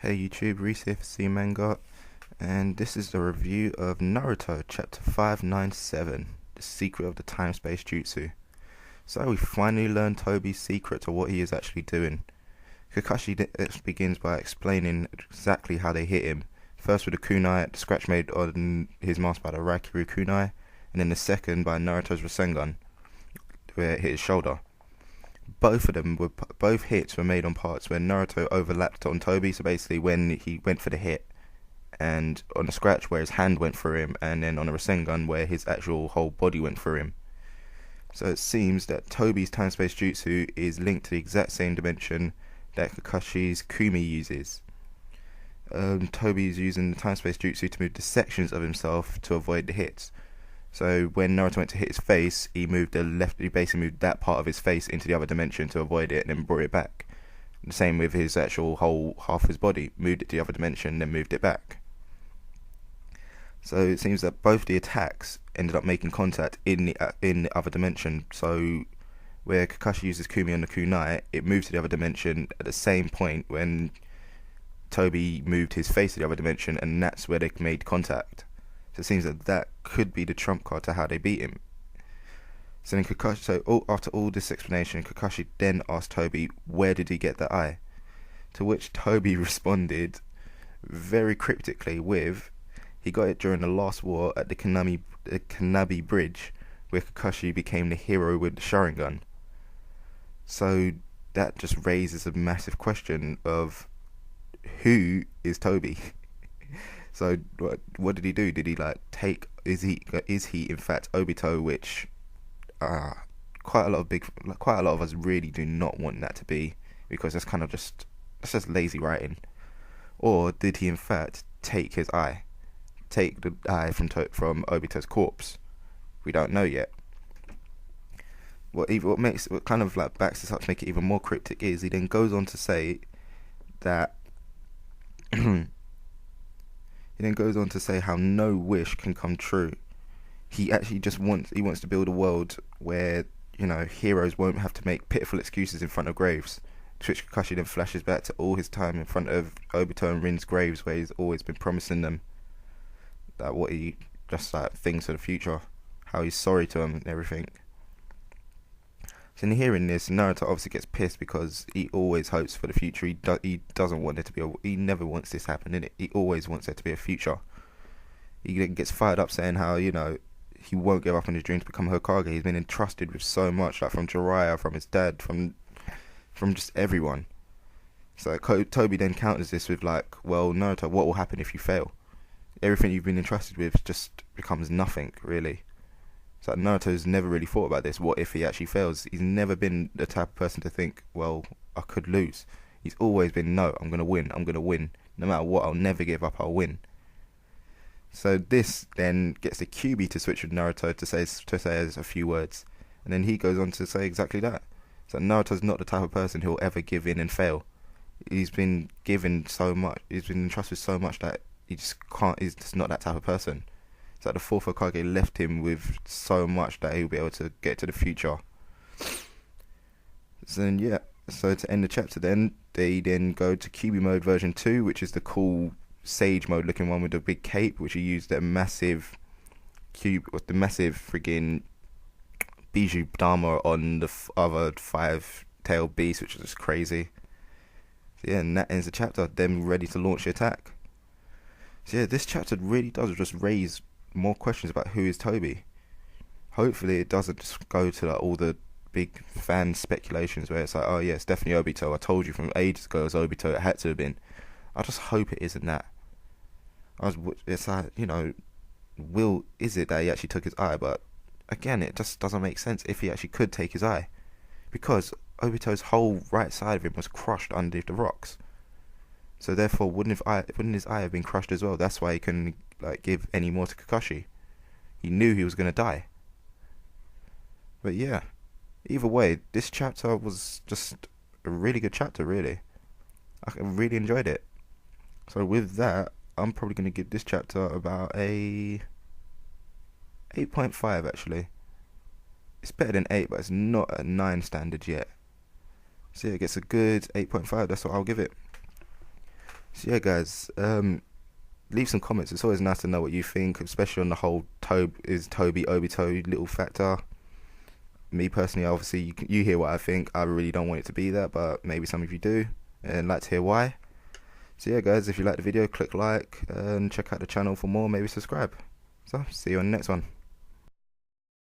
Hey YouTube, Reese here for CeeManga, and this is the review of Naruto Chapter 597, The Secret of the Time-Space Jutsu. So we finally learned Tobi's secret to what he is actually doing. Kakashi begins by explaining exactly how they hit him. First with a kunai, the scratch made on his mask by the Raikiri kunai, and then the second by Naruto's Rasengan, where it hit his shoulder. Both hits were made on parts where Naruto overlapped on Tobi. So basically, when he went for the hit, and on the scratch where his hand went through him, and then on a Rasengan where his actual whole body went through him. So it seems that Tobi's time space jutsu is linked to the exact same dimension that Kakashi's Kumi uses. Tobi is using the time space jutsu to move the sections of himself to avoid the hits. So when Naruto went to hit his face, he basically moved that part of his face into the other dimension to avoid it, and then brought it back. The same with his actual whole half of his body, moved it to the other dimension, then moved it back. So it seems that both the attacks ended up making contact in the other dimension. So where Kakashi uses Kumi on the kunai, it moves to the other dimension at the same point when Tobi moved his face to the other dimension, and that's where they made contact. So it seems that could be the trump card to how they beat him. So then after all this explanation, Kakashi then asked Tobi, where did he get the eye? To which Tobi responded very cryptically with, he got it during the last war at the Kanabi Bridge, where Kakashi became the hero with the Sharingan. So that just raises a massive question of, who is Tobi? So what did he do? Did he take? Is he in fact Obito? Which quite a lot of us really do not want that to be, because that's just lazy writing. Or did he in fact take his eye, take the eye from Obito's corpse? We don't know yet. What kind of backs this up to make it even more cryptic is he then goes on to say that. He then goes on to say how no wish can come true. He actually wants to build a world where, heroes won't have to make pitiful excuses in front of graves. To which Kakashi then flashes back to all his time in front of Obito and Rin's graves, where he's always been promising them that what he thinks for the future, how he's sorry to them and everything. So in hearing this, Naruto obviously gets pissed because he always hopes for the future. He doesn't want there to be he never wants this happen, innit? He always wants there to be a future. He then gets fired up saying how, he won't give up on his dream to become Hokage. He's been entrusted with so much, from Jiraiya, from his dad, from just everyone. So Tobi then counters this with well, Naruto, what will happen if you fail? Everything you've been entrusted with just becomes nothing, really. So Naruto's never really thought about this. What if he actually fails? He's never been the type of person to think, well, I could lose. He's always been, no, I'm going to win. I'm going to win. No matter what, I'll never give up. I'll win. So this then gets the QB to switch with Naruto to say a few words. And then he goes on to say exactly that. So Naruto's not the type of person who will ever give in and fail. He's been given so much. He's been entrusted with so much that he just can't. He's just not that type of person. It's like the fourth Hokage left him with so much that he'll be able to get to the future. So then, so to end the chapter then, they then go to QB mode version 2, which is the cool sage mode looking one with the big cape, which he used a massive friggin' Bijou Dharma on the other 5-tailed beast, which is just crazy. So yeah, and that ends the chapter, them ready to launch the attack. So yeah, this chapter really does just raise more questions about who is Tobi. Hopefully it doesn't just go to all the big fan speculations where it's oh yeah, it's definitely Obito. I told you from ages ago it was Obito. It had to have been. I just hope it isn't that. It's is it that he actually took his eye? But again, it just doesn't make sense if he actually could take his eye, because Obito's whole right side of him was crushed underneath the rocks. So therefore, wouldn't his eye have been crushed as well? That's why he couldn't give any more to Kakashi. He knew he was gonna die. But yeah, either way, this chapter was just a really good chapter. Really, I really enjoyed it. So with that, I'm probably gonna give this chapter about a 8.5 actually. It's better than 8, but it's not a 9 standard yet. So yeah, it gets a good 8.5. That's what I'll give it. So yeah, guys, leave some comments. It's always nice to know what you think, especially on the whole Tobi Obito little factor. Me personally, obviously, you hear what I think. I really don't want it to be that, but maybe some of you do, and like to hear why. So yeah, guys, if you like the video, click like and check out the channel for more. Maybe subscribe. So see you on the next one.